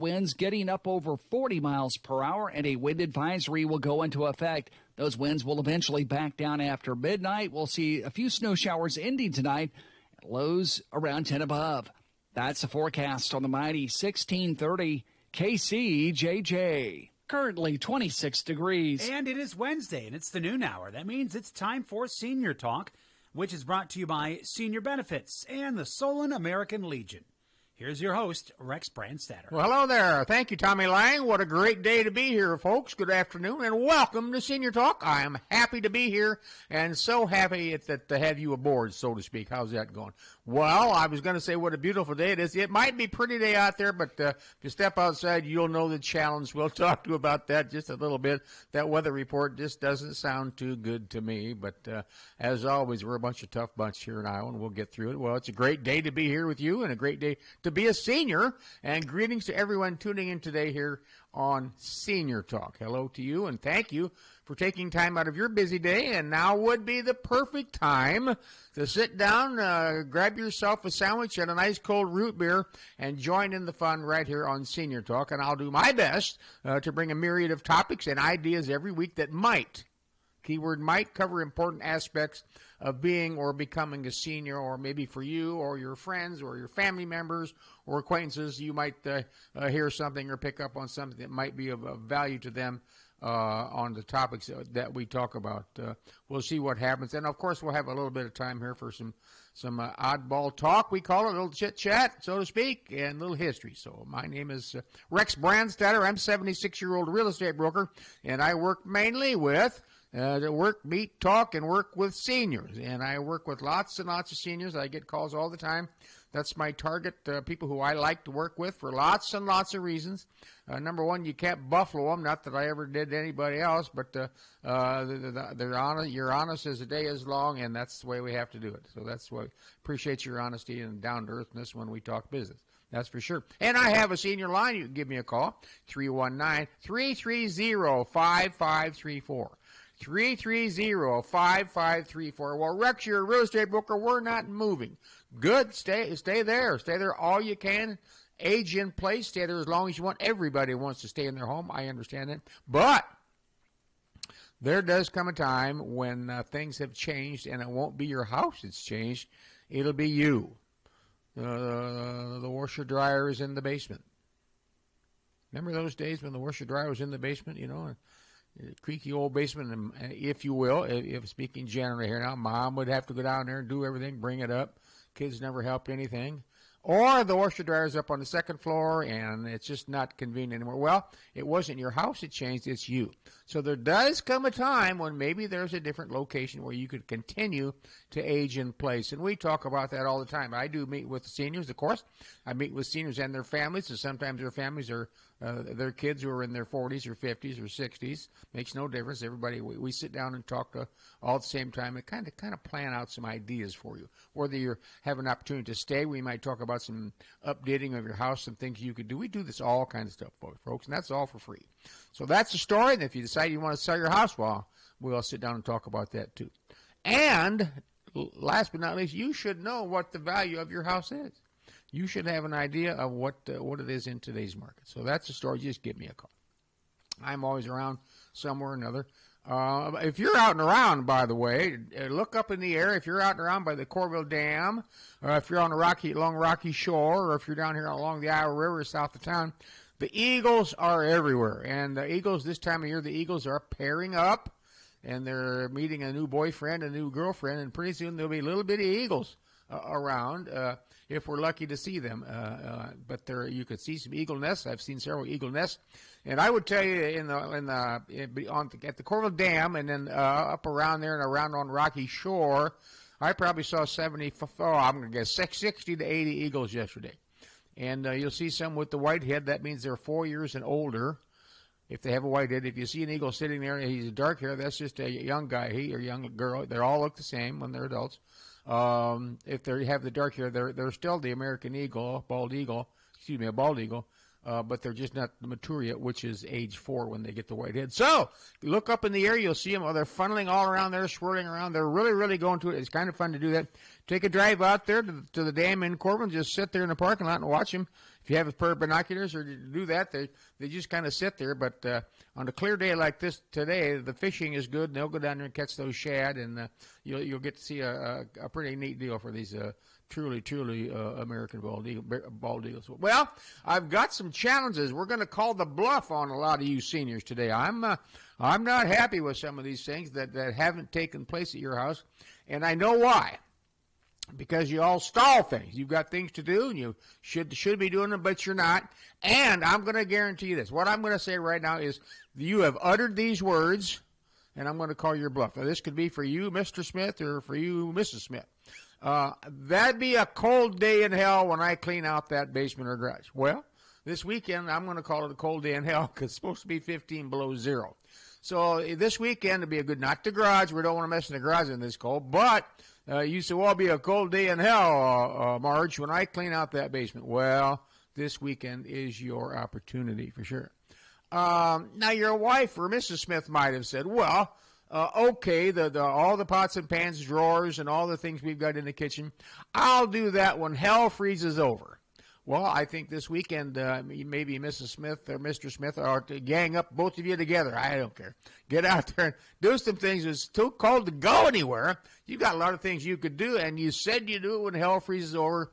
Winds getting up over 40 miles per hour, and a wind advisory will go into effect. Those winds will eventually back down after midnight. We'll see a few snow showers ending tonight, lows around 10 above. That's the forecast on the mighty 1630 KCJJ. Currently 26 degrees. And it is Wednesday, and it's the noon hour. That means it's time for Senior Talk, which is brought to you by Senior Benefits and the Solon American Legion. Here's your host, Rex Brandstatter. Well, hello there. Thank you, Tommy Lang. What a great day to be here, folks. Good afternoon, and welcome to Senior Talk. I am happy to be here, and so happy to have you aboard, so to speak. How's that going? Well, I was going to say what a beautiful day it is. It might be a pretty day out there, but if you step outside, you'll know the challenge. We'll talk to you about that just a little bit. That weather report just doesn't sound too good to me, but as always, we're a tough bunch here in Iowa, and we'll get through it. Well, it's a great day to be here with you, and a great day to be a senior, and greetings to everyone tuning in today here on Senior Talk. Hello to you, and thank you for taking time out of your busy day, and now would be the perfect time to sit down, grab yourself a sandwich and a nice cold root beer, and join in the fun right here on Senior Talk, and I'll do my best to bring a myriad of topics and ideas every week that might, keyword might, cover important aspects of being or becoming a senior, or maybe for you or your friends or your family members or acquaintances, you might hear something or pick up on something that might be of value to them on the topics that we talk about. We'll see what happens. And, of course, we'll have a little bit of time here for some oddball talk. We call it a little chit-chat, so to speak, and a little history. So my name is Rex Brandstatter. I'm a 76-year-old real estate broker, and I work mainly with meet, talk, and work with seniors. And I work with lots and lots of seniors. I get calls all the time. That's my target, people who I like to work with for lots and lots of reasons. Number one, you can't buffalo them. Not that I ever did to anybody else, but you're honest as the day is long, and that's the way we have to do it. So that's why I appreciate your honesty and down-to-earthness when we talk business. That's for sure. And I have a senior line. You can give me a call, 319-330-5534. 330-5534. Well, Rex, you're a real estate broker. We're not moving. Good. Stay there. Stay there all you can. Age in place. Stay there as long as you want. Everybody wants to stay in their home. I understand that. But there does come a time when things have changed, and it won't be your house that's changed. It'll be you. The washer dryer is in the basement. Remember those days when the washer dryer was in the basement, you know? Creaky old basement, if you will, if speaking generally here now, Mom would have to go down there and do everything, bring it up. Kids never helped anything. Or the washer dryer's up on the second floor, and it's just not convenient anymore. Well, it wasn't your house that changed, it's you. So there does come a time when maybe there's a different location where you could continue to age in place. And we talk about that all the time. I do meet with seniors, of course. I meet with seniors and their families, and sometimes their families are their kids who are in their 40s or 50s or 60s. Makes no difference. Everybody, we sit down and talk all at the same time and kind of plan out some ideas for you. Whether you have an opportunity to stay, we might talk about some updating of your house, some things you could do. We do this all kinds of stuff, folks, and that's all for free. So that's the story. And if you decide you want to sell your house, well, we'll sit down and talk about that too. And last but not least, you should know what the value of your house is. You should have an idea of what it is in today's market. So that's the story. Just give me a call. I'm always around somewhere or another. If you're out and around, by the way, look up in the air. If you're out and around by the Corville Dam, or if you're on along Rocky Shore, or if you're down here along the Iowa River south of town, the eagles are everywhere. And the eagles, this time of year, the eagles are pairing up, and they're meeting a new boyfriend, a new girlfriend, and pretty soon there'll be little bitty eagles around. If we're lucky to see them. But you could see some eagle nests. I've seen several eagle nests. And I would tell you at the Corville Dam and then up around there and around on Rocky Shore, I probably saw 60 to 80 eagles yesterday. And you'll see some with the white head. That means they're 4 years and older. If they have a white head, if you see an eagle sitting there, he's dark hair, that's just a young guy, he or young girl. They all look the same when they're adults. If they have the dark hair, they're still the American eagle, a bald eagle. but they're just not mature yet, which is age 4 when they get the white head. So you look up in the air, you'll see them. Oh, they're funneling all around there, swirling around. They're really, really going to it. It's kind of fun to do that. Take a drive out there to the dam in Corbin. Just sit there in the parking lot and watch them. If you have a pair of binoculars or do that, they just kind of sit there. But on a clear day like this today, the fishing is good. And they'll go down there and catch those shad, and you'll get to see a pretty neat deal for these truly American bald eagles. Well, I've got some challenges. We're going to call the bluff on a lot of you seniors today. I'm not happy with some of these things that haven't taken place at your house, and I know why. Because you all stall things. You've got things to do, and you should be doing them, but you're not. And I'm going to guarantee you this. What I'm going to say right now is you have uttered these words, and I'm going to call your bluff. Now, this could be for you, Mr. Smith, or for you, Mrs. Smith. That'd be a cold day in hell when I clean out that basement or garage. Well, this weekend, I'm going to call it a cold day in hell because it's supposed to be 15 below zero. So this weekend would be a good, not the garage. We don't want to mess in the garage in this cold, but you said, well, it'll be a cold day in hell, Marge, when I clean out that basement. Well, this weekend is your opportunity for sure. Now, your wife or Mrs. Smith might have said, well, okay, all the pots and pans, drawers, and all the things we've got in the kitchen, I'll do that when hell freezes over. Well, I think this weekend, maybe Mrs. Smith or Mr. Smith ought to gang up both of you together. I don't care. Get out there and do some things. It's too cold to go anywhere. You've got a lot of things you could do, and you said you do it when hell freezes over,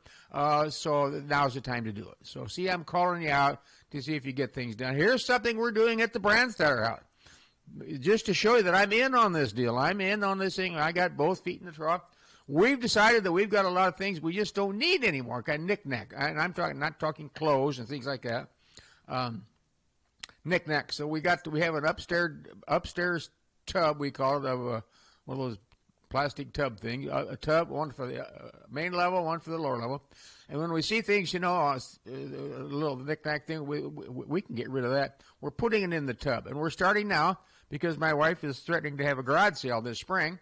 so now's the time to do it. So, see, I'm calling you out to see if you get things done. Here's something we're doing at the Brandstatter house. Just to show you that I'm in on this deal. I'm in on this thing. I got both feet in the trough. We've decided that we've got a lot of things we just don't need anymore, kind of knick-knack. And I'm not talking clothes and things like that. Knick-knack. So we have an upstairs tub, we call it, of one of those plastic tub things. A tub, one for the main level, one for the lower level. And when we see things, a little knick-knack thing, we can get rid of that. We're putting it in the tub. And we're starting now because my wife is threatening to have a garage sale this spring.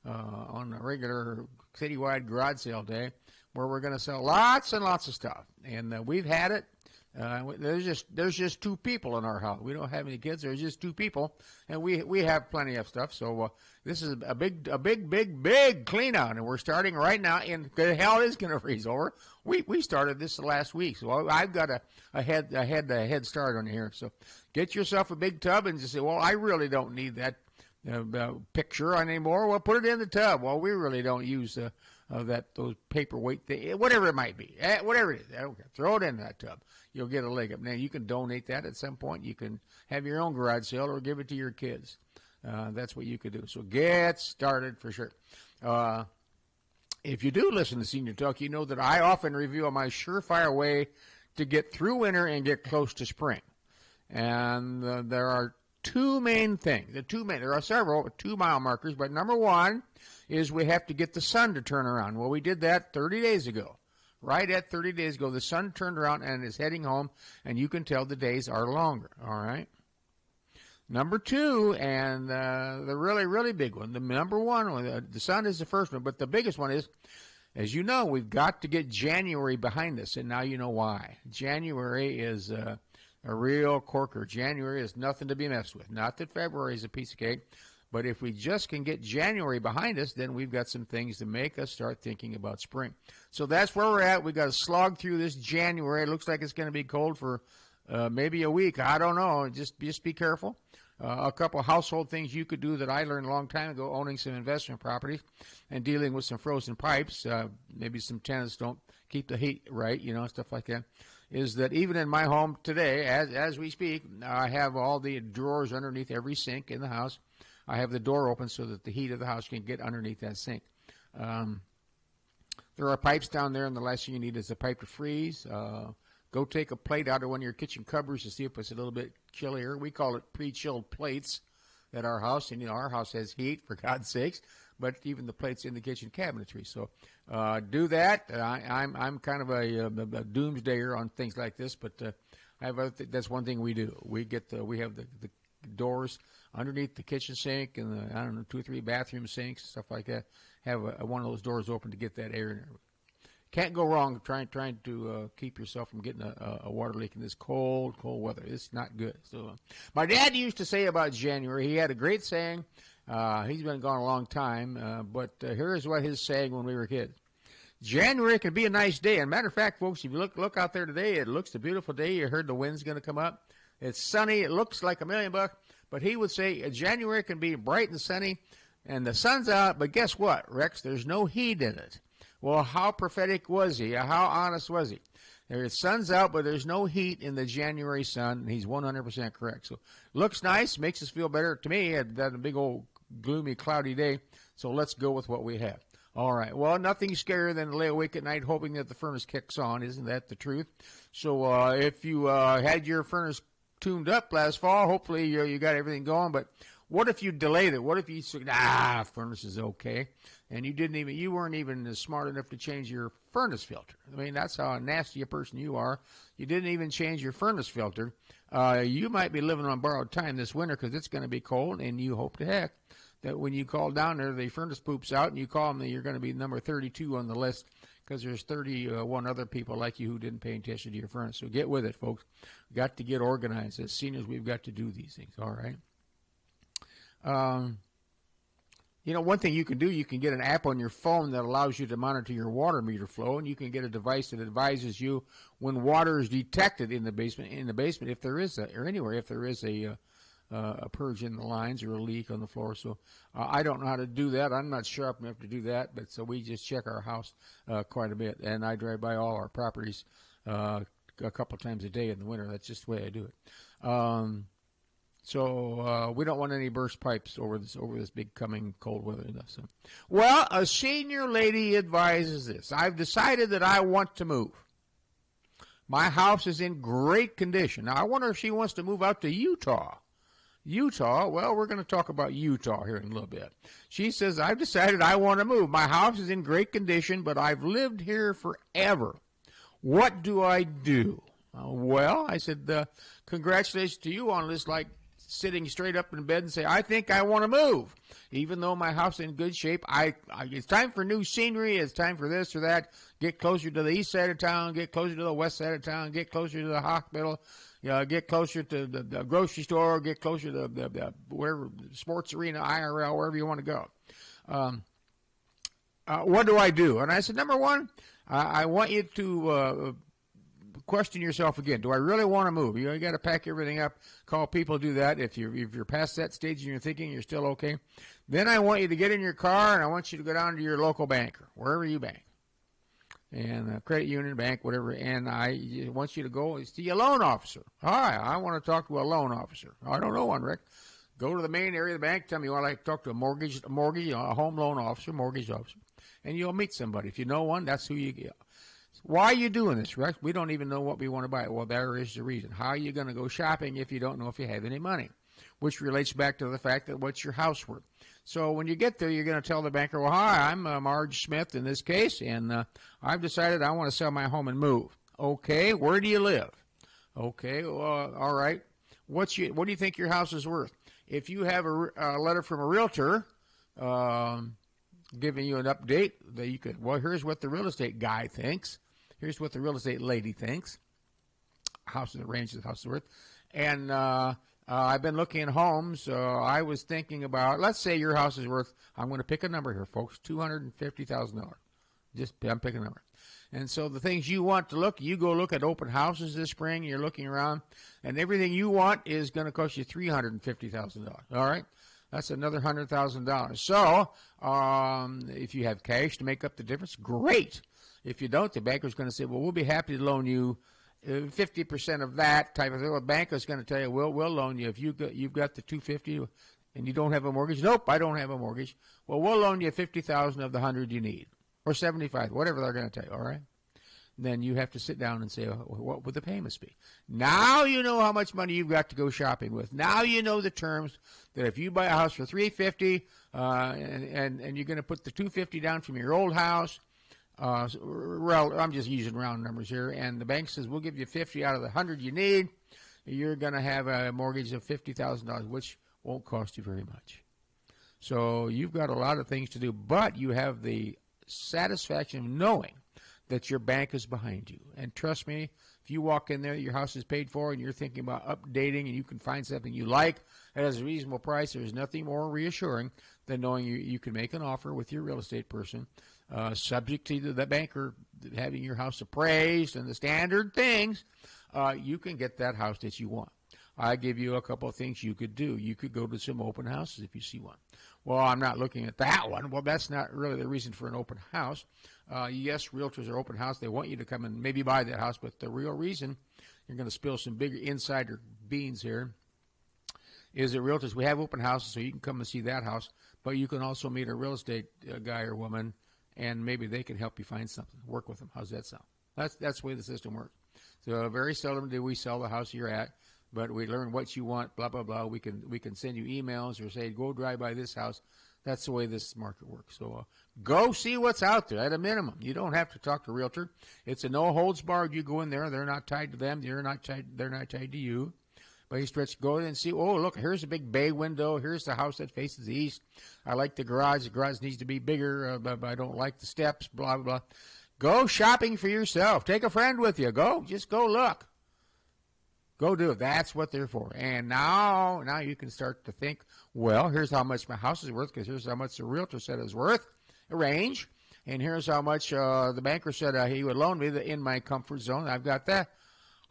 On a regular citywide garage sale day, where we're going to sell lots and lots of stuff, and we've had it. There's just 2 people in our house. We don't have any kids. There's just 2 people, and we have plenty of stuff. So this is a big clean out, and we're starting right now. And the hell is going to freeze over. We started this last week, so I've got a head start on here. So get yourself a big tub and just say, well, I really don't need that picture anymore. Well, put it in the tub. Well, we really don't use those paperweight thing, whatever it might be, whatever it is. I don't care. Throw it in that tub. You'll get a leg up. Now you can donate that at some point. You can have your own garage sale or give it to your kids. That's what you could do. So get started for sure. If you do listen to Senior Talk, you know that I often review my surefire way to get through winter and get close to spring. And there are 2 main things. There are several 2-mile markers, but number 1 is we have to get the sun to turn around. Well, we did that 30 days ago. Right at 30 days ago, the sun turned around and is heading home, and you can tell the days are longer. All right. Number 2, and the really big one, the number 1, the sun is the first one, but the biggest one is, as you know, we've got to get January behind us, and now you know why. January is a real corker. January is nothing to be messed with. Not that February is a piece of cake, but if we just can get January behind us, then we've got some things to make us start thinking about spring. So that's where we're at. We've got to slog through this January. It looks like it's going to be cold for maybe a week. I don't know. Just be careful. A couple of household things you could do that I learned a long time ago, owning some investment properties and dealing with some frozen pipes. Maybe some tenants don't keep the heat right, stuff like that. Is that even in my home today, as we speak, I have all the drawers underneath every sink in the house. I have the door open so that the heat of the house can get underneath that sink. There are pipes down there, and the last thing you need is a pipe to freeze. Go take a plate out of one of your kitchen cupboards to see if it's a little bit chillier. We call it pre-chilled plates at our house, and our house has heat, for God's sakes, but even the plates in the kitchen cabinetry. So do that. I'm kind of a doomsdayer on things like this, but that's one thing we do. We have the doors underneath the kitchen sink and the, 2 or 3 bathroom sinks, stuff like that. Have one of those doors open to get that air in there. Can't go wrong trying to keep yourself from getting a water leak in this cold weather. It's not good. So, my dad used to say about January. He had a great saying. He's been gone a long time, but here's what his saying when we were kids. January can be a nice day. And matter of fact, folks, if you look out there today, it looks a beautiful day. You heard the wind's going to come up. It's sunny. It looks like $1,000,000. But he would say January can be bright and sunny, and the sun's out. But guess what, Rex? There's no heat in it. Well, how prophetic was he? How honest was he? The sun's out, but there's no heat in the January sun, and he's 100% correct. So looks nice, makes us feel better. To me, that a big old gloomy, cloudy day. So let's go with what we have. All right. Well, nothing scarier than to lay awake at night hoping that the furnace kicks on. Isn't that the truth? So if you had your furnace tuned up last fall, hopefully you got everything going. But what if you delayed it? What if you said, furnace is okay, and you weren't even smart enough to change your furnace filter? I mean, that's how nasty a person you are. You didn't even change your furnace filter. You might be living on borrowed time this winter because it's going to be cold, and you hope to heck that when you call down there, the furnace poops out, and you call them, you're going to be number 32 on the list because there's 31 other people like you who didn't pay attention to your furnace. So get with it, folks. We've got to get organized. As seniors, we've got to do these things, all right? One thing you can do, you can get an app on your phone that allows you to monitor your water meter flow, and you can get a device that advises you when water is detected in the basement, if there is if there is a purge in the lines or a leak on the floor. So I don't know how to do that. I'm not sharp enough to do that, but so we just check our house quite a bit, and I drive by all our properties a couple times a day in the winter. That's just the way I do it. So we don't want any burst pipes over this big coming cold weather. So. Well, a senior lady advises this. I've decided that I want to move. My house is in great condition. Now, I wonder if she wants to move out to Utah. Utah, well, we're going to talk about Utah here in a little bit. She says, I've decided I want to move. My house is in great condition, but I've lived here forever. What do I do? Well, I said, congratulations to you on this, like sitting straight up in bed and say, I think I want to move. Even though my house is in good shape, it's time for new scenery. It's time for this or that. Get closer to the east side of town. Get closer to the west side of town. Get closer to the hospital. Get closer to the grocery store, get closer to the wherever, sports arena, IRL, wherever you want to go. What do I do? And I said, number one, I want you to question yourself again. Do I really want to move? You got to pack everything up, call people, do that. If you're past that stage and you're thinking you're still okay, then I want you to get in your car and I want you to go down to your local banker, wherever you bank. And credit union, bank, whatever, and I want you to go see a loan officer. Hi, I want to talk to a loan officer. I don't know one, Rick. Go to the main area of the bank, tell me you want to talk to a home loan officer, mortgage officer, and you'll meet somebody. If you know one, that's who you get. Why are you doing this, Rex? We don't even know what we want to buy. Well, there is the reason. How are you going to go shopping if you don't know if you have any money? Which relates back to the fact that what's your house worth? So when you get there, you're going to tell the banker, well, hi, I'm Marge Smith in this case, and I've decided I want to sell my home and move. Okay, where do you live? Okay, all right. What do you think your house is worth? If you have a letter from a realtor giving you an update, that you could, well, here's what the real estate guy thinks. Here's what the real estate lady thinks. House in the range of the house is worth. And I've been looking at homes. I was thinking about, let's say your house is worth, I'm going to pick a number here, folks, $250,000. I'm picking a number. And so the things you want to look, you go look at open houses this spring, you're looking around, and everything you want is going to cost you $350,000. All right? That's another $100,000. So if you have cash to make up the difference, great. If you don't, the banker's going to say, well, we'll be happy to loan you 50% of that type of thing. The banker's going to tell you, we'll loan you if you've got the $250 and you don't have a mortgage. Nope, I don't have a mortgage. Well, we'll loan you $50,000 of the $100 you need, or $75, whatever they're going to tell you. All right. Then you have to sit down and say, what would the payments be? Now you know how much money you've got to go shopping with. Now you know the terms that if you buy a house for $350 and you're going to put the $250 down from your old house. I'm just using round numbers here, and the bank says we'll give you $50 out of the $100 you need. You're going to have a mortgage of $50,000, which won't cost you very much. So you've got a lot of things to do, but you have the satisfaction of knowing that your bank is behind you. And trust me, if you walk in there, your house is paid for, and you're thinking about updating, and you can find something you like at a reasonable price, there's nothing more reassuring than knowing you can make an offer with your real estate person, subject to the banker having your house appraised and the standard things. You can get that house that you want. I give you a couple of things you could do. You could go to some open houses if you see one. Well, I'm not looking at that one. Well, that's not really the reason for an open house. Yes, realtors are open house. They want you to come and maybe buy that house, but the real reason, you're going to spill some big insider beans here, is that realtors, we have open houses so you can come and see that house, but you can also meet a real estate guy or woman, and maybe they can help you find something. Work with them. How's that sound? That's the way the system works. So very seldom do we sell the house you're at, but we learn what you want, blah, blah, blah. We can send you emails or say, go drive by this house. That's the way this market works. So go see what's out there at a minimum. You don't have to talk to a realtor. It's a no-holds-barred. You go in there. They're not tied to them. They're not tied to you. But you stretch, go in and see, oh, look, here's a big bay window. Here's the house that faces east. I like the garage. The garage needs to be bigger, but I don't like the steps, blah, blah, blah. Go shopping for yourself. Take a friend with you. Just go look. Go do it. That's what they're for. And now you can start to think, well, here's how much my house is worth, because here's how much the realtor said it was worth, a range. And here's how much the banker said he would loan me in my comfort zone. I've got that.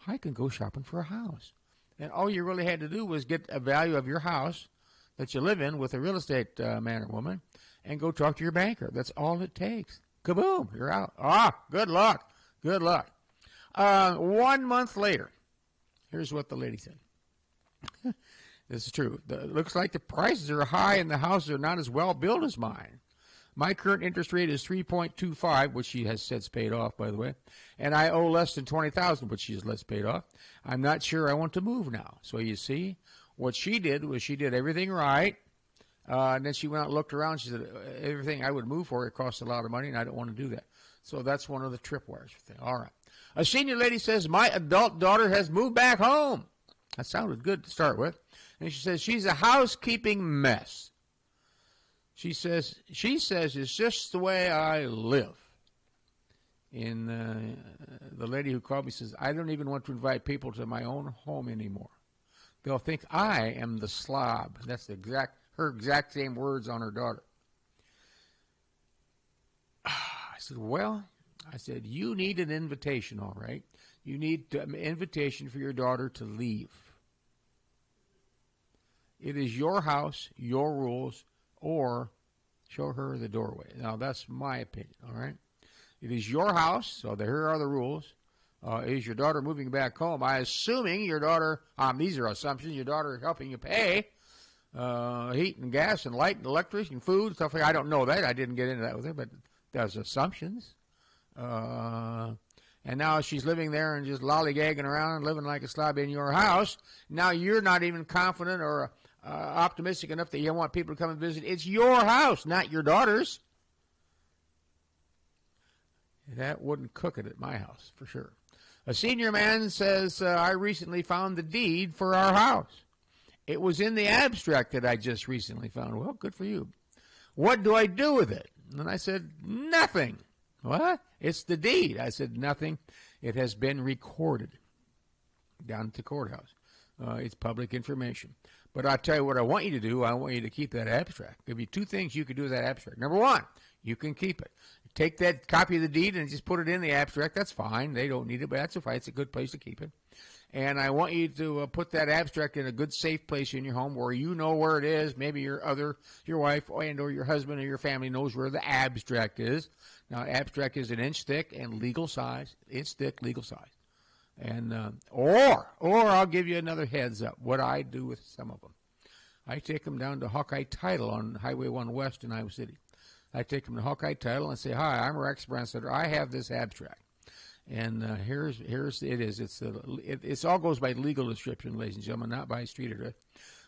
I can go shopping for a house. And all you really had to do was get a value of your house that you live in with a real estate man or woman and go talk to your banker. That's all it takes. Kaboom, you're out. Good luck. Good luck. 1 month later, here's what the lady said. This is true. It looks like the prices are high and the houses are not as well built as mine. My current interest rate is 3.25, which she has since paid off, by the way, and I owe less than $20,000, which she has less paid off. I'm not sure I want to move now. So you see, what she did was she did everything right, and then she went out and looked around. She said, everything I would move for, it costs a lot of money, and I don't want to do that. So that's one of the tripwires. All right. A senior lady says, my adult daughter has moved back home. That sounded good to start with. And she says, she's a housekeeping mess. She says it's just the way I live. And the lady who called me says, I don't even want to invite people to my own home anymore. They'll think I am the slob. That's her exact same words on her daughter. I said, well, you need an invitation, all right. You need an invitation for your daughter to leave. It is your house, your rules, or show her the doorway. Now, that's my opinion, all right? It is your house, so here are the rules. Is your daughter moving back home? I'm assuming your daughter, these are assumptions, your daughter is helping you pay heat and gas and light and electricity and food, stuff like that. I don't know that. I didn't get into that with her, but there's assumptions. And now she's living there and just lollygagging around and living like a slob in your house. Now you're not even confident or optimistic enough that you want people to come and visit. It's your house, not your daughter's. That wouldn't cook it at my house, for sure. A senior man says, I recently found the deed for our house. It was in the abstract that I just recently found. Well, good for you. What do I do with it? And I said, nothing. What? It's the deed. I said, nothing. It has been recorded down at the courthouse. It's public information. But I'll tell you what I want you to do. I want you to keep that abstract. There'll be two things you can do with that abstract. Number one, you can keep it. Take that copy of the deed and just put it in the abstract. That's fine. They don't need it, but that's fine. It's a good place to keep it. And I want you to put that abstract in a good, safe place in your home where you know where it is. Maybe your wife and or your husband or your family knows where the abstract is. Now, abstract is an inch thick and legal size. Inch thick, legal size. And or I'll give you another heads up. What I do with some of them, I take them down to Hawkeye Title on Highway 1 West in Iowa City. I take them to Hawkeye Title and say, "Hi, I'm Rex Brandstatter. I have this abstract, and here's it is. It's all goes by legal description, ladies and gentlemen, not by street address.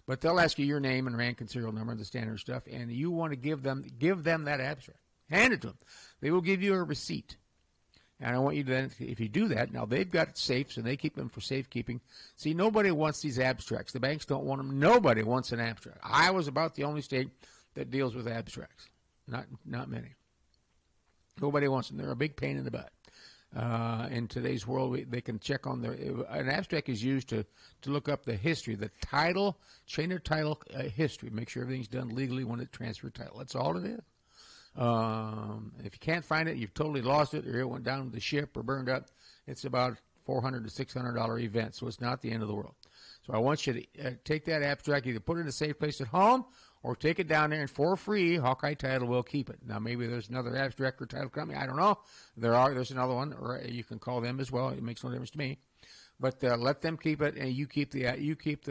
But they'll ask you your name and rank and serial number, the standard stuff, and you want to give them that abstract. Hand it to them. They will give you a receipt." And I want you to then, if you do that, now they've got safes and they keep them for safekeeping. See, nobody wants these abstracts. The banks don't want them. Nobody wants an abstract. Iowa's about the only state that deals with abstracts. Not many. Nobody wants them. They're a big pain in the butt. In today's world, they can check on an abstract is used to look up the history, the title, chain of title history, make sure everything's done legally when it transfers title. That's all it is. If you can't find it, you've totally lost it, or it went down with the ship or burned up. It's about $400 to $600 event, so it's not the end of the world. So I want you to take that abstract, either put it in a safe place at home, or take it down there, and for free, Hawkeye Title will keep it. Now, maybe there's another abstract or title company. I don't know. There's another one, or you can call them as well. It makes no difference to me. But let them keep it, and you keep the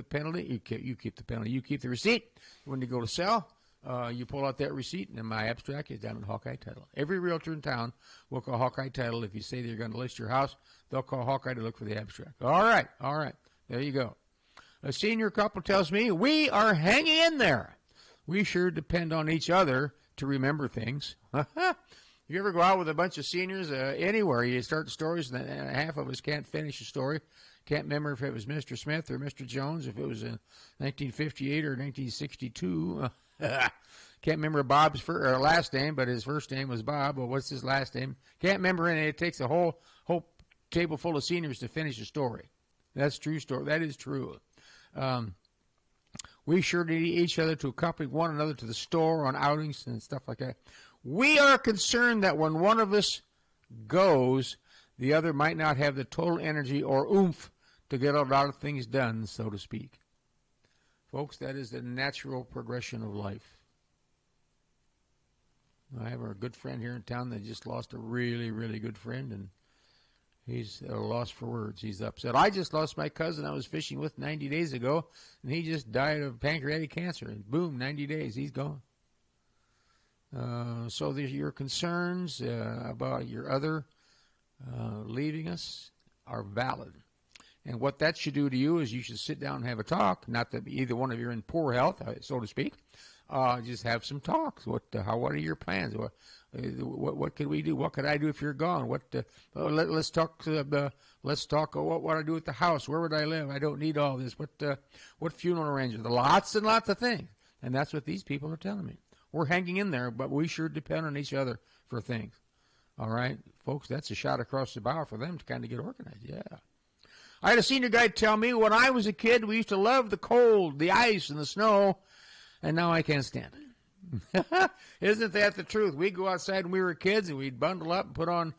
penalty. You keep the penalty. You keep the receipt. When you go to sell, you pull out that receipt, and my abstract is down at Hawkeye Title. Every realtor in town will call Hawkeye Title. If you say they're going to list your house, they'll call Hawkeye to look for the abstract. All right. There you go. A senior couple tells me, we are hanging in there. We sure depend on each other to remember things. You ever go out with a bunch of seniors anywhere? You start stories, and half of us can't finish a story. Can't remember if it was Mr. Smith or Mr. Jones, if it was in 1958 or 1962. Can't remember Bob's last name, but his first name was Bob. Well, what's his last name? Can't remember any. It takes a whole table full of seniors to finish a story. That's true story. That is true. We sure need each other to accompany one another to the store on outings and stuff like that. We are concerned that when one of us goes, the other might not have the total energy or oomph to get a lot of things done, so to speak. Folks, that is the natural progression of life. I have a good friend here in town that just lost a really, really good friend, and he's at a loss for words. He's upset. I just lost my cousin I was fishing with 90 days ago, and he just died of pancreatic cancer. And boom, 90 days, he's gone. So your concerns about your other leaving us are valid. And what that should do to you is you should sit down and have a talk. Not that either one of you are in poor health, so to speak. Just have some talks. What are your plans? What can we do? What could I do if you're gone? Let's talk. Let's talk. What I do at the house? Where would I live? I don't need all this. What funeral arrangements? Lots and lots of things. And that's what these people are telling me. We're hanging in there, but we sure depend on each other for things. All right, folks. That's a shot across the bow for them to kind of get organized. Yeah. I had a senior guy tell me when I was a kid, we used to love the cold, the ice, and the snow, and now I can't stand it. Isn't that the truth? We'd go outside when we were kids, and we'd bundle up and put on,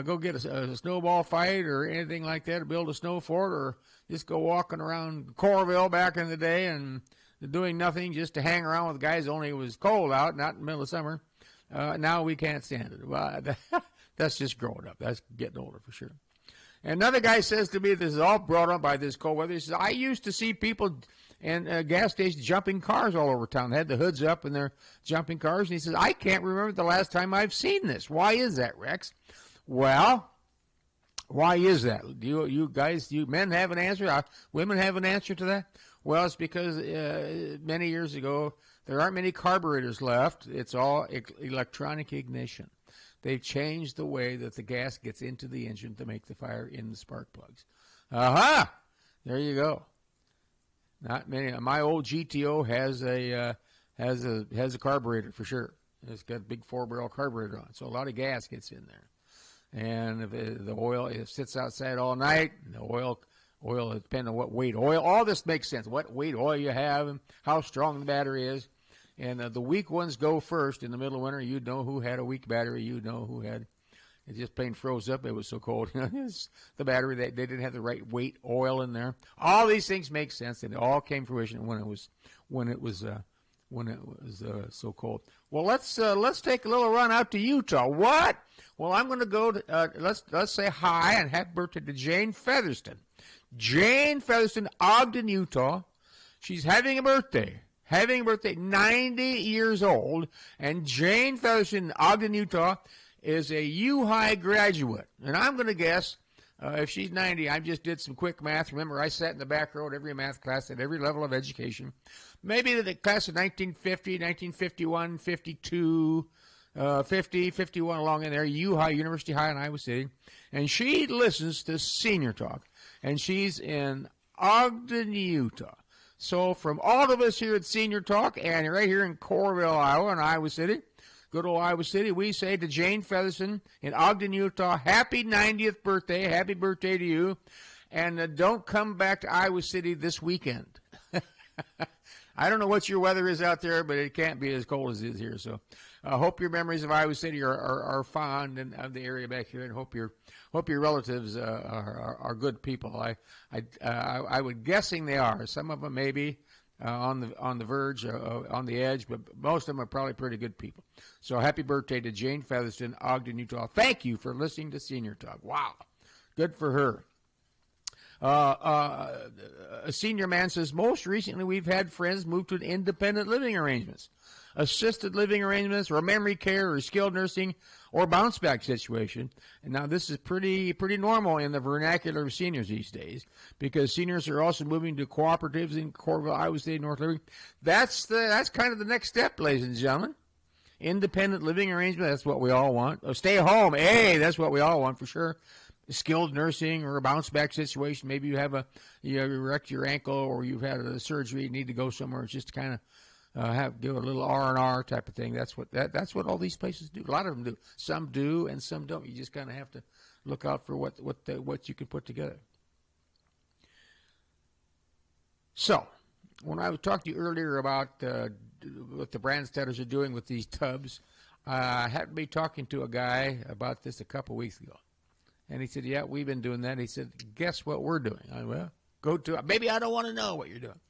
go get a snowball fight or anything like that, or build a snow fort, or just go walking around Coralville back in the day and doing nothing just to hang around with guys, only it was cold out, not in the middle of summer. Now we can't stand it. Well, that's just growing up. That's getting older for sure. Another guy says to me, this is all brought up by this cold weather, he says, I used to see people in gas stations jumping cars all over town. They had the hoods up and they're jumping cars. And he says, I can't remember the last time I've seen this. Why is that, Rex? Well, why is that? Do you guys, do you men have an answer? Women have an answer to that? Well, it's because many years ago, there aren't many carburetors left. It's all electronic ignition. They've changed the way that the gas gets into the engine to make the fire in the spark plugs. Aha! There you go. Not many. My old GTO has a carburetor for sure. It's got a big 4-barrel carburetor on, so a lot of gas gets in there. And if the oil sits outside all night, the oil depending on what weight oil. All this makes sense. What weight oil you have and how strong the battery is. And the weak ones go first. In the middle of winter, you'd know who had a weak battery. You'd know who had. It just plain froze up. It was so cold. The battery, they didn't have the right weight oil in there. All these things make sense, and it all came to fruition when it was so cold. Well, let's take a little run out to Utah. What? Well, I'm going to go to let's say hi and happy birthday to Jane Featherston. Jane Featherston, Ogden, Utah. She's having a birthday. 90 years old, and Jane Featherston, Ogden, Utah, is a U-High graduate. And I'm going to guess, if she's 90, I just did some quick math. Remember, I sat in the back row at every math class at every level of education. Maybe the class of 1950, 1951, 52, 50, 51 along in there, U-High, University High in Iowa City. And she listens to Senior Talk, and she's in Ogden, Utah. So from all of us here at Senior Talk and right here in Coralville, Iowa, and Iowa City, good old Iowa City, we say to Jane Featherston in Ogden, Utah, happy 90th birthday. Happy birthday to you. And don't come back to Iowa City this weekend. I don't know what your weather is out there, but it can't be as cold as it is here. So I hope your memories of Iowa City are fond and of the area back here, and hope your relatives are good people. I would guessing they are. Some of them maybe on the verge, on the edge, but most of them are probably pretty good people. So happy birthday to Jane Featherston, Ogden, Utah. Thank you for listening to Senior Talk. Wow, good for her. A senior man says, most recently we've had friends move to independent living arrangements, assisted living arrangements, or memory care, or skilled nursing, or bounce back situation. And now this is pretty normal in the vernacular of seniors these days, because seniors are also moving to cooperatives in Coralville, Iowa State, North Liberty. That's kind of the next step, ladies and gentlemen. Independent living arrangement, that's what we all want. Oh, stay home, hey, that's what we all want for sure. Skilled nursing or a bounce back situation. Maybe you have you wrecked your ankle, or you've had a surgery, you need to go somewhere. It's just to kind of do a little R&R type of thing. That's what all these places do. A lot of them do. Some do and some don't. You just kind of have to look out for what you can put together. So, when I was talking to you earlier about what the Brandstatters are doing with these tubs, I happened to be talking to a guy about this a couple weeks ago. And he said, yeah, we've been doing that. He said, guess what we're doing? Well, go to it. Maybe I don't want to know what you're doing.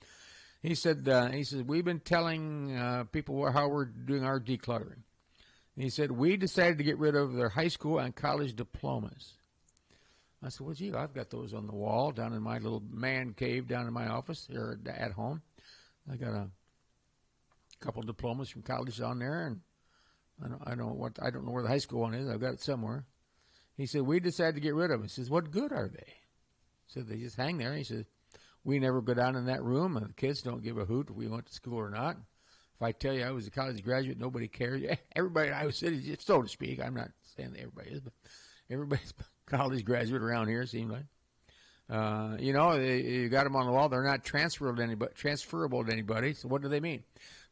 He said, we've been telling people how we're doing our decluttering. And he said, we decided to get rid of their high school and college diplomas. I said, well, gee, I've got those on the wall down in my little man cave down in my office or at home. I got a couple diplomas from college on there, and I don't know where the high school one is. I've got it somewhere. He said, we decided to get rid of them. He says, what good are they? He said, they just hang there. He said, we never go down in that room, and the kids don't give a hoot if we went to school or not. If I tell you I was a college graduate, nobody cares. Everybody in Iowa City, so to speak, I'm not saying that everybody is, but everybody's a college graduate around here, it seems like. You got them on the wall. They're not transferable to anybody. So what do they mean?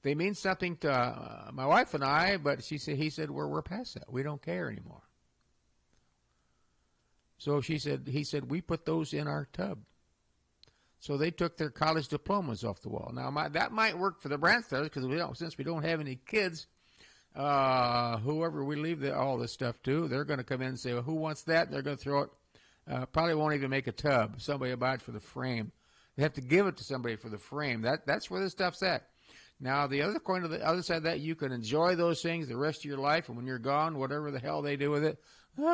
They mean something to my wife and I, but he said, we're past that. We don't care anymore. So he said, we put those in our tub. So they took their college diplomas off the wall. Now, that might work for the Brandstatters, because since we don't have any kids, whoever we leave all this stuff to, they're going to come in and say, well, who wants that? They're going to throw it. Probably won't even make a tub. Somebody will buy it for the frame. They have to give it to somebody for the frame. That's where this stuff's at. Now, the other coin, to the other side of that, you can enjoy those things the rest of your life, and when you're gone, whatever the hell they do with it,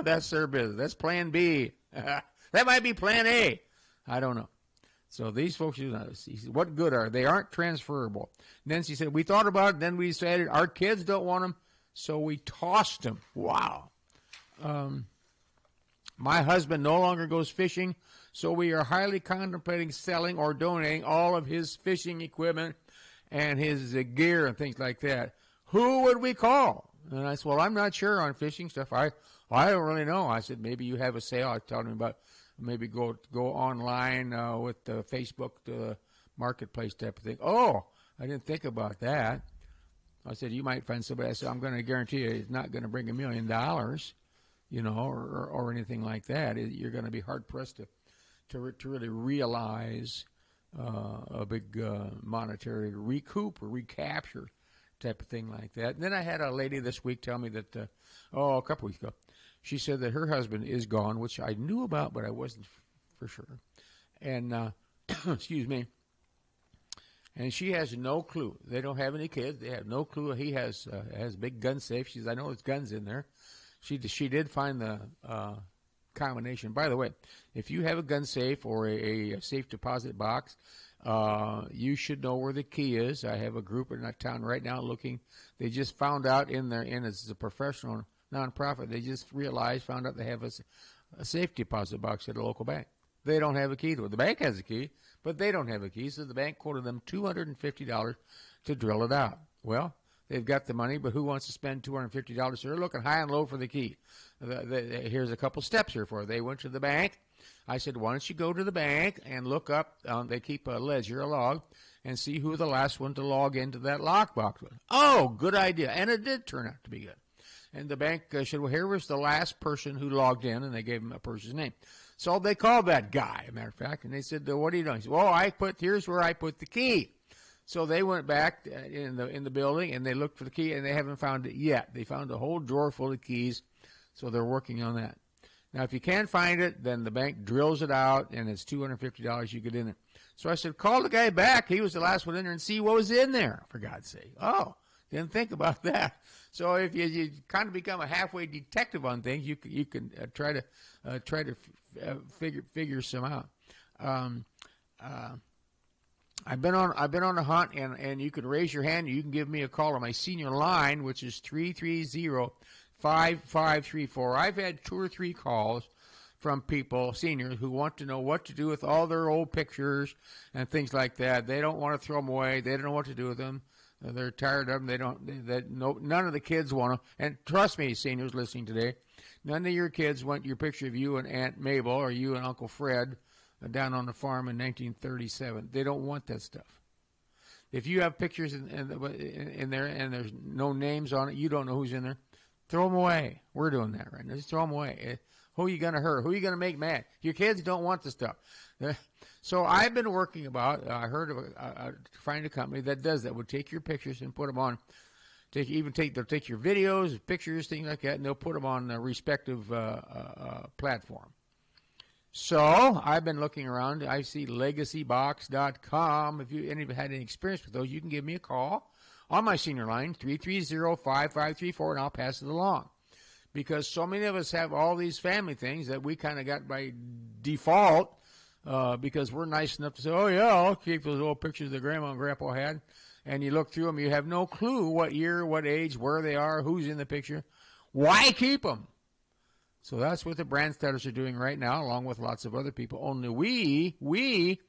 that's their business. That's plan B. That might be plan A. I don't know. So these folks, he said, what good are they? They aren't transferable. And then she said, we thought about it, then we decided our kids don't want them, so we tossed them. Wow. My husband no longer goes fishing, so we are highly contemplating selling or donating all of his fishing equipment and his gear and things like that. Who would we call? And I said, well, I'm not sure on fishing stuff. I don't really know. I said, maybe you have a sale. I told him about maybe go online with the Facebook, the marketplace type of thing. Oh, I didn't think about that. I said, you might find somebody. I said, I'm going to guarantee you it's not going to bring $1 million, or anything like that. You're going to be hard-pressed to really realize a big monetary recoup or recapture type of thing like that. And then I had a lady this week tell me that, a couple weeks ago, she said that her husband is gone, which I knew about, but I wasn't for sure. And, excuse me, and she has no clue. They don't have any kids. They have no clue. He has a big gun safe. She says, I know there's guns in there. She did find the combination. By the way, if you have a gun safe or a safe deposit box, you should know where the key is. I have a group in that town right now looking. They just found out it's a professional nonprofit. They just found out they have a safe deposit box at a local bank. They don't have a key to it. The bank has a key, but they don't have a key. So the bank quoted them $250 to drill it out. Well, they've got the money, but who wants to spend $250? So they're looking high and low for the key. Here's a couple steps here for it. They went to the bank. I said, why don't you go to the bank and look up, they keep a ledger, a log, and see who the last one to log into that lockbox was. Oh, good idea. And it did turn out to be good. And the bank said, well, here was the last person who logged in, and they gave him a person's name. So they called that guy, as a matter of fact, and they said, what are you doing? He said, well, here's where I put the key. So they went back in the building, and they looked for the key, and they haven't found it yet. They found a whole drawer full of keys, so they're working on that. Now, if you can't find it, then the bank drills it out, and it's $250 you get in it. So I said, call the guy back. He was the last one in there, and see what was in there, for God's sake. Oh, didn't think about that. So if you kind of become a halfway detective on things, you can try to figure some out. I've been on a hunt, and you can raise your hand. You can give me a call on my senior line, which is 330-5534. I've had 2 or 3 calls from people, seniors, who want to know what to do with all their old pictures and things like that. They don't want to throw them away. They don't know what to do with them. They're tired of them. None of the kids want them. And trust me, seniors listening today, none of your kids want your picture of you and Aunt Mabel or you and Uncle Fred down on the farm in 1937. They don't want that stuff. If you have pictures in there and there's no names on it, you don't know who's in there, throw them away. We're doing that right now. Just throw them away. Who are you going to hurt? Who are you going to make mad? Your kids don't want the stuff. So I've been working about, I heard of find a company that does that, would take your pictures and put them on, they'll take your videos, pictures, things like that, and they'll put them on the respective platform. So I've been looking around. I see legacybox.com. If you had any experience with those, you can give me a call on my senior line, 330-5534, and I'll pass it along. Because so many of us have all these family things that we kind of got by default, because we're nice enough to say, oh, yeah, I'll keep those old pictures that Grandma and Grandpa had. And you look through them, you have no clue what year, what age, where they are, who's in the picture. Why keep them? So that's what the Brandstatters are doing right now, along with lots of other people. Only we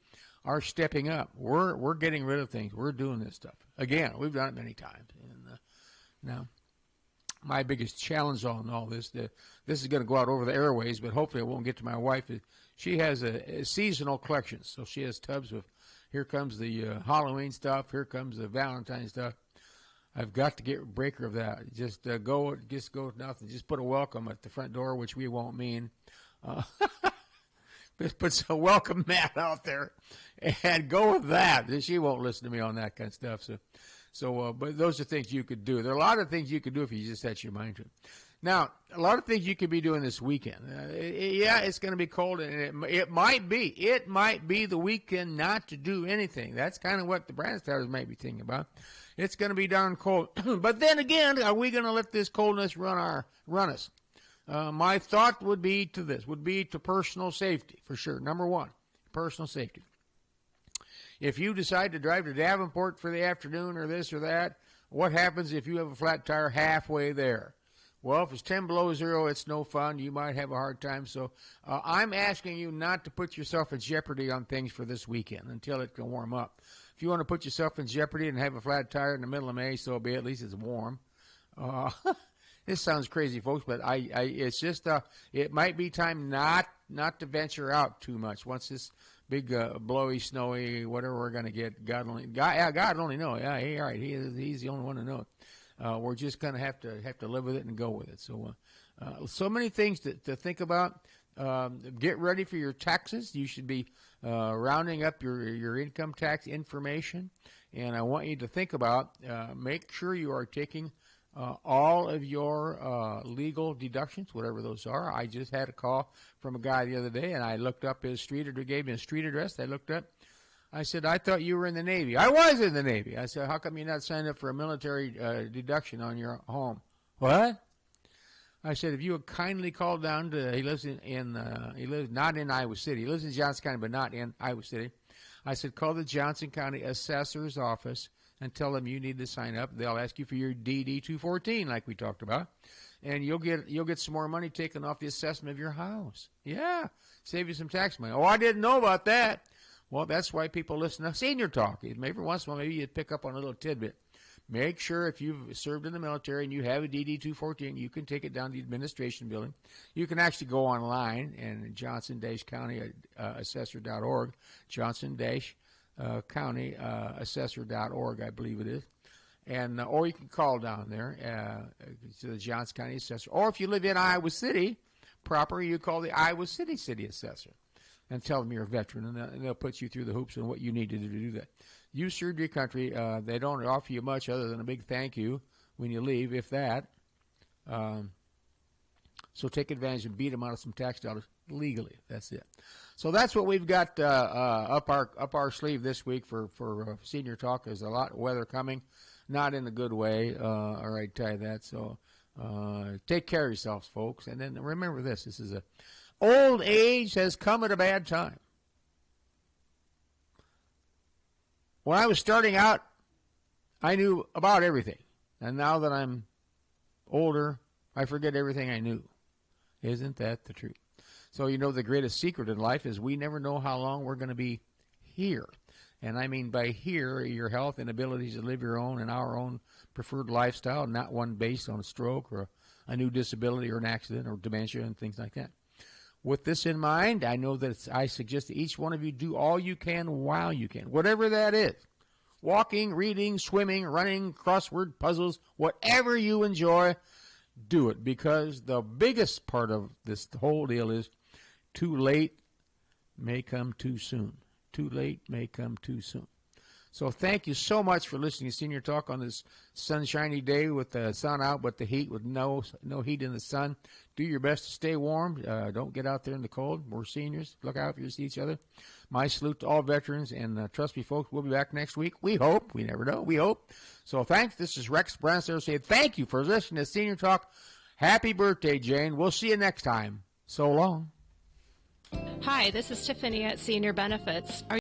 are stepping up. We're getting rid of things. We're doing this stuff. Again, we've done it many times. And now, my biggest challenge on all this is going to go out over the airways, but hopefully it won't get to my wife. She has a seasonal collection, so she has tubs of, here comes the Halloween stuff, here comes the Valentine stuff. I've got to break her of that. Just go with nothing. Just put a welcome at the front door, which we won't mean. Just put a welcome mat out there and go with that. She won't listen to me on that kind of stuff. So, but those are things you could do. There are a lot of things you could do if you just set your mind to it. Now, a lot of things you could be doing this weekend. Yeah, it's going to be cold, and it might be the weekend not to do anything. That's kind of what the Brandstatters might be thinking about. It's going to be darn cold. But then again, are we going to let this coldness run us? My thought would be to personal safety, for sure. Number one, personal safety. If you decide to drive to Davenport for the afternoon or this or that, what happens if you have a flat tire halfway there? Well, if it's 10 below zero, it's no fun. You might have a hard time. So I'm asking you not to put yourself in jeopardy on things for this weekend until it can warm up. If you want to put yourself in jeopardy and have a flat tire in the middle of May, so be it. At least it's warm. This sounds crazy, folks, but it's just it might be time not to venture out too much once this big blowy, snowy, whatever we're going to get. God only knows. Yeah, all right. He's the only one to know it. We're just going to have to live with it and go with it. So, so many things to think about. Get ready for your taxes. You should be rounding up your income tax information, and I want you to think about make sure you are taking all of your legal deductions, whatever those are. I just had a call from a guy the other day, and I looked up his street address. Gave me a street address. I looked up. I said, I thought you were in the Navy. I was in the Navy. I said, how come you're not signed up for a military deduction on your home? What? I said, if you would kindly call down to, he lives he lives not in Iowa City. He lives in Johnson County, but not in Iowa City. I said, call the Johnson County Assessor's Office and tell them you need to sign up. They'll ask you for your DD 214, like we talked about, and you'll get some more money taken off the assessment of your house. Yeah, save you some tax money. Oh, I didn't know about that. Well, that's why people listen to Senior Talk. Every once in a while, maybe you'd pick up on a little tidbit. Make sure if you've served in the military and you have a DD-214, you can take it down to the administration building. You can actually go online and Johnson-County-Assessor.org, Johnson-County-Assessor.org, I believe it is. And or you can call down there to the Johnson County Assessor. Or if you live in Iowa City proper, you call the Iowa City Assessor and tell them you're a veteran, and they'll put you through the hoops and what you need to do that. You served your country. They don't offer you much other than a big thank you when you leave, if that. So take advantage and beat them out of some tax dollars legally. That's it. So that's what we've got up our sleeve this week for Senior Talk. There's a lot of weather coming, not in a good way. All right, tell you that. So take care of yourselves, folks. And then remember this. This is old age has come at a bad time. When I was starting out, I knew about everything. And now that I'm older, I forget everything I knew. Isn't that the truth? So the greatest secret in life is we never know how long we're going to be here. And I mean by here, your health and abilities to live your own and our own preferred lifestyle, not one based on a stroke or a new disability or an accident or dementia and things like that. With this in mind, I know that I suggest that each one of you do all you can while you can, whatever that is. Walking, reading, swimming, running, crossword puzzles, whatever you enjoy, do it. Because the biggest part of this whole deal is too late may come too soon. Too late may come too soon. So thank you so much for listening to Senior Talk on this sunshiny day with the sun out, but the heat with no heat in the sun. Do your best to stay warm. Don't get out there in the cold. We're seniors. Look out for you, see each other. My salute to all veterans, and trust me, folks, we'll be back next week. We hope. We never know. We hope. So thanks. This is Rex Brandstatter saying thank you for listening to Senior Talk. Happy birthday, Jane. We'll see you next time. So long. Hi, this is Tiffany at Senior Benefits.